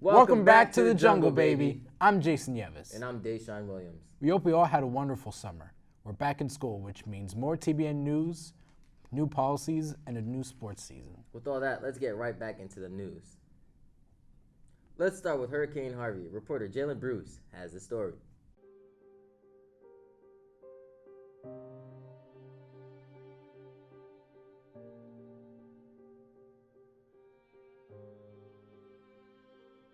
Welcome back to the jungle, baby. I'm Jason Yevis. And I'm Deshaun Williams. We hope we all had a wonderful summer. We're back in school, which means more TBN news, new policies, and a new sports season. With all that, let's get right back into the news. Let's start with Hurricane Harvey. Reporter Jalen Bruce has the story.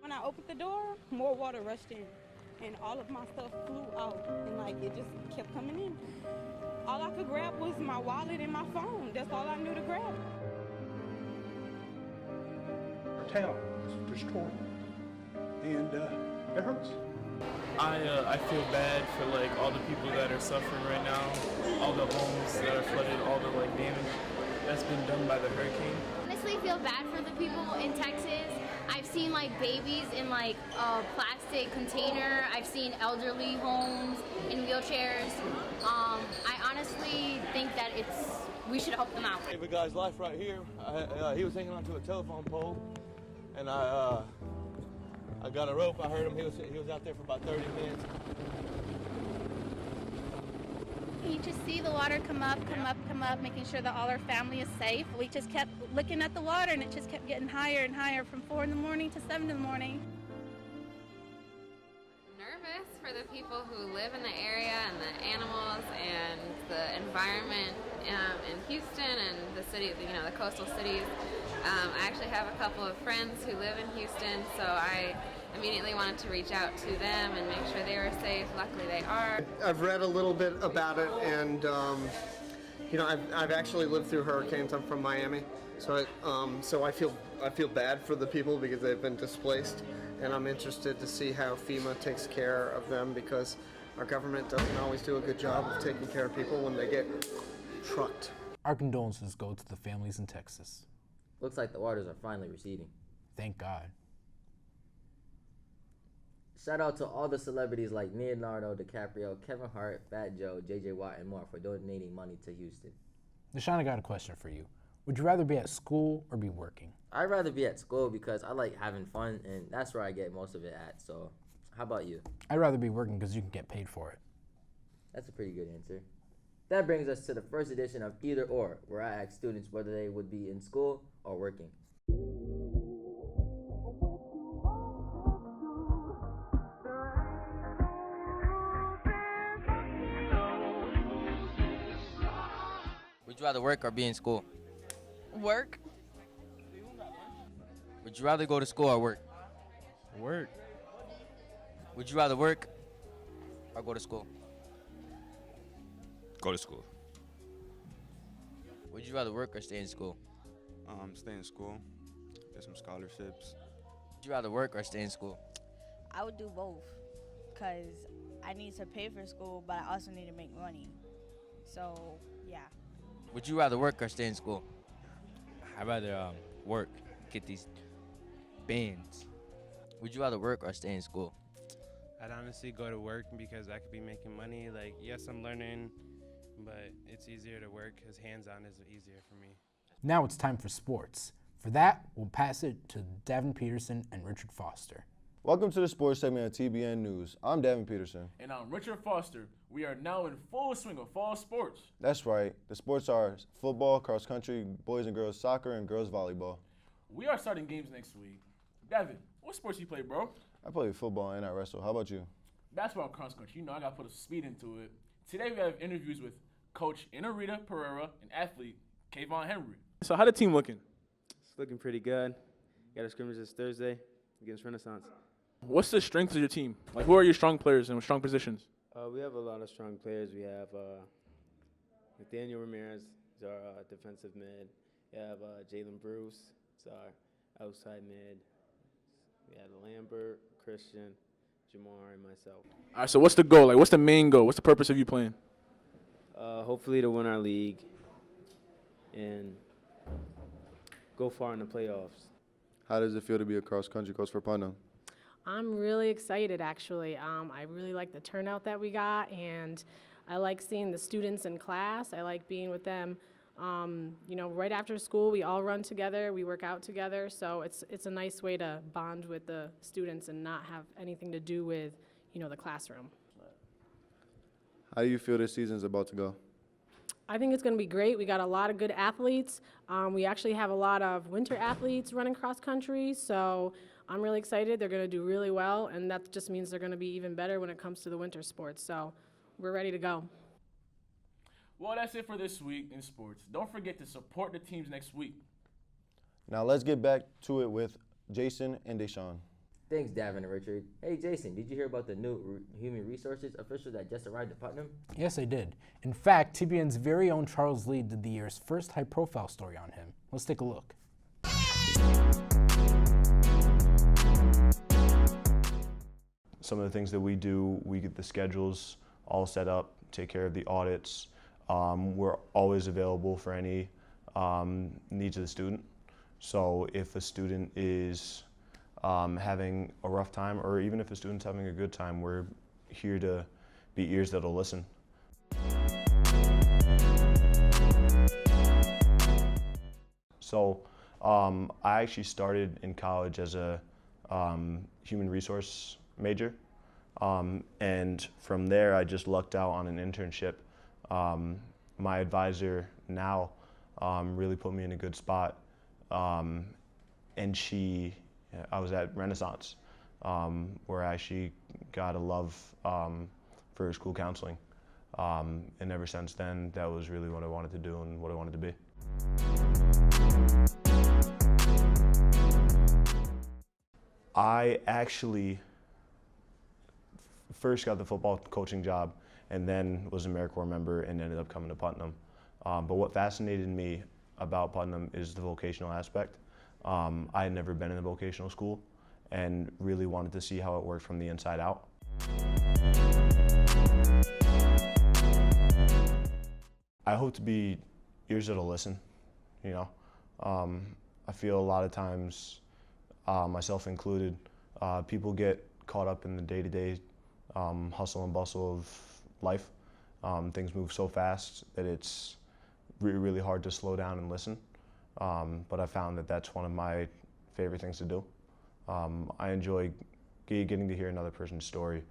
When I opened the door, more water rushed in, and all of my stuff flew out, and it just kept coming in. All I could grab was my wallet and my phone. That's all I knew to grab. Our town is destroyed, and it hurts. I feel bad for all the people that are suffering right now, all the homes that are flooded, all the damage that's been done by the hurricane. Honestly, feel bad for the people in Texas. I've seen babies in a plastic container. I've seen elderly homes in wheelchairs. I honestly think that we should help them out. Save a guy's life right here. He was hanging onto a telephone pole, and I got a rope. I heard him. He was out there for about 30 minutes. You just see the water come up, making sure that all our family is safe. We just kept looking at the water, and it just kept getting higher and higher from 4 in the morning to 7 in the morning. Nervous for the people who live in the area and the animals and the environment in Houston and the city, the coastal cities. I actually have a couple of friends who live in Houston, so I immediately wanted to reach out to them and make sure they were safe. Luckily they are. I've read a little bit about it, and I've actually lived through hurricanes. I'm from Miami, so I feel bad for the people because they've been displaced, and I'm interested to see how FEMA takes care of them, because our government doesn't always do a good job of taking care of people when they get trucked. Our condolences go to the families in Texas. Looks like the waters are finally receding. Thank God. Shout out to all the celebrities like Leonardo DiCaprio, Kevin Hart, Fat Joe, JJ Watt, and more for donating money to Houston. Deshaun, I got a question for you. Would you rather be at school or be working? I'd rather be at school because I like having fun, and that's where I get most of it at. So, how about you? I'd rather be working because you can get paid for it. That's a pretty good answer. That brings us to the first edition of Either Or, where I ask students whether they would be in school or working. Would you rather work or be in school? Work. Would you rather go to school or work? Work. Would you rather work or go to school? Go to school. Would you rather work or stay in school? Stay in school. Get some scholarships. Would you rather work or stay in school? I would do both, because I need to pay for school, but I also need to make money. So, yeah. Would you rather work or stay in school? I'd rather work, get these bands. Would you rather work or stay in school? I'd honestly go to work because I could be making money. Yes, I'm learning, but it's easier to work because hands-on is easier for me. Now it's time for sports. For that, we'll pass it to Davin Peterson and Richard Foster. Welcome to the sports segment of TBN News. I'm Davin Peterson. And I'm Richard Foster. We are now in full swing of fall sports. That's right. The sports are football, cross country, boys and girls soccer, and girls volleyball. We are starting games next week. Davin, what sports you play, bro? I play football and I wrestle. How about you? Basketball, cross country. I got to put a speed into it. Today we have interviews with Coach Inarita Pereira and athlete Kayvon Henry. So how the team looking? It's looking pretty good. Got a scrimmage this Thursday against Renaissance. What's the strength of your team? Who are your strong players and strong positions? We have a lot of strong players. We have Nathaniel Ramirez is our defensive mid. We have Jalen Bruce is our outside mid. We have Lambert, Christian, Jamar, and myself. All right, so what's the goal? What's the main goal? What's the purpose of you playing? Hopefully to win our league and go far in the playoffs. How does it feel to be a cross-country coach for Putnam? I'm really excited, actually. I really like the turnout that we got, and I like seeing the students in class. I like being with them You know, right after school, we all run together, we work out together, so it's a nice way to bond with the students and not have anything to do with, you know, the classroom. How do you feel this season's about to go? I think it's going to be great. We got a lot of good athletes. We actually have a lot of winter athletes running cross country, so I'm really excited. They're going to do really well, and that just means they're going to be even better when it comes to the winter sports. So we're ready to go. Well, that's it for this week in sports. Don't forget to support the teams next week. Now let's get back to it with Jason and Deshaun. Thanks, Davin and Richard. Hey, Jason, did you hear about the new human resources official that just arrived at Putnam? Yes, I did. In fact, TBN's very own Charles Lee did the year's first high-profile story on him. Let's take a look. Some of the things that we do, we get the schedules all set up, take care of the audits. We're always available for any needs of the student. So if a student is having a rough time, or even if a student's having a good time, we're here to be ears that'll listen. So I actually started in college as a human resource major, and from there I just lucked out on an internship. My advisor now really put me in a good spot, and I was at Renaissance, where I actually got a love for school counseling. And ever since then, that was really what I wanted to do and what I wanted to be. I actually first got the football coaching job and then was an AmeriCorps member and ended up coming to Putnam. But what fascinated me about Putnam is the vocational aspect. I had never been in a vocational school and really wanted to see how it worked from the inside out. I hope to be ears that'll listen, you know. I feel a lot of times, myself included, people get caught up in the day-to-day hustle and bustle of life. Things move so fast that it's really hard to slow down and listen. But I found that that's one of my favorite things to do. I enjoy getting to hear another person's story.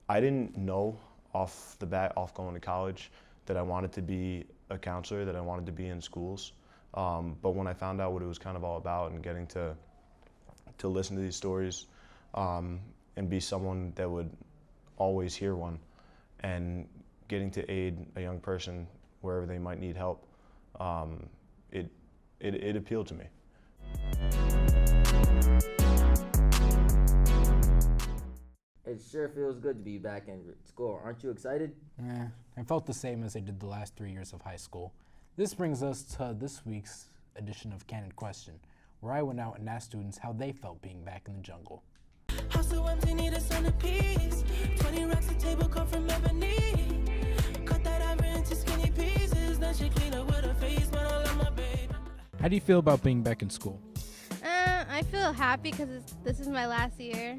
I didn't know off the bat, off going to college, that I wanted to be a counselor, that I wanted to be in schools. But when I found out what it was kind of all about and getting to listen to these stories and be someone that would always hear one, and getting to aid a young person wherever they might need help, it appealed to me. It sure feels good to be back in school. Aren't you excited? I felt the same as I did the last 3 years of high school. This brings us to this week's edition of Candid Question, where I went out and asked students how they felt being back in the jungle. House so empty, need a centerpiece. 20 racks a table come from ebony. Cut that ivory into skinny pieces. Then she clean up with her face, but I love my babe. How do you feel about being back in school? I feel happy because this is my last year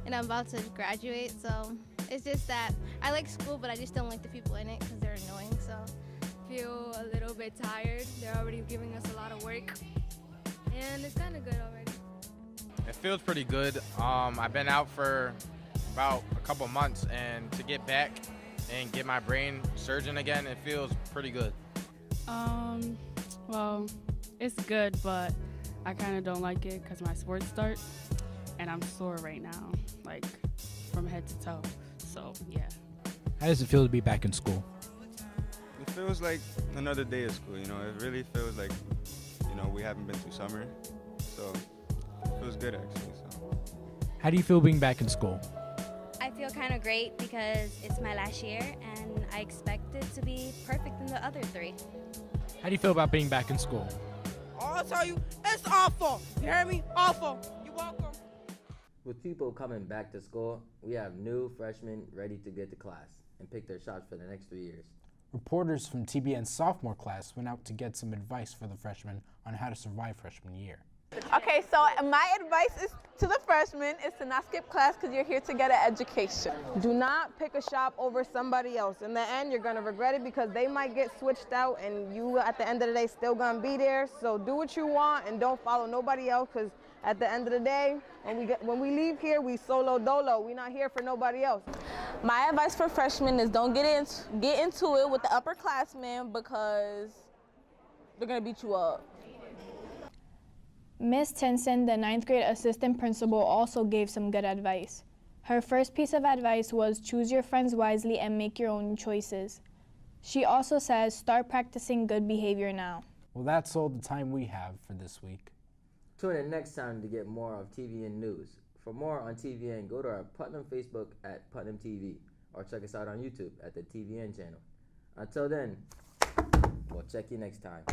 and I'm about to graduate, so it's just that I like school, but I just don't like the people in it because they're annoying, so I feel a little bit tired. They're already giving us a lot of work, and it's kind of good already. It feels pretty good. I've been out for about a couple months, and to get back and get my brain surging again, it feels pretty good. Well, it's good, but I kind of don't like it because my sports start, and I'm sore right now, like from head to toe. So yeah. How does it feel to be back in school? It feels like another day of school, you know. It really feels like, you know, we haven't been through summer, so it feels good actually. So. How do you feel being back in school? I feel kind of great because it's my last year and I expect it to be perfect in the other 3. How do you feel about being back in school? I'll tell you, it's awful. You hear me? Awful. You're welcome. With people coming back to school, we have new freshmen ready to get to class and pick their shots for the next 3 years. Reporters from TBN's sophomore class went out to get some advice for the freshmen on how to survive freshman year. Okay, so my advice is to the freshmen is to not skip class because you're here to get an education. Do not pick a shop over somebody else. In the end, you're gonna regret it because they might get switched out and you at the end of the day still gonna be there. So do what you want and don't follow nobody else because at the end of the day, when we leave here, we solo dolo. We're not here for nobody else. My advice for freshmen is don't get into it with the upperclassmen because they're gonna beat you up. Miss Tinson, the 9th grade assistant principal, also gave some good advice. Her first piece of advice was choose your friends wisely and make your own choices. She also says start practicing good behavior now. Well, that's all the time we have for this week. Tune in next time to get more of TBN news. For more on TBN, go to our Putnam Facebook at Putnam TV or check us out on YouTube at the TBN channel. Until then, we'll check you next time.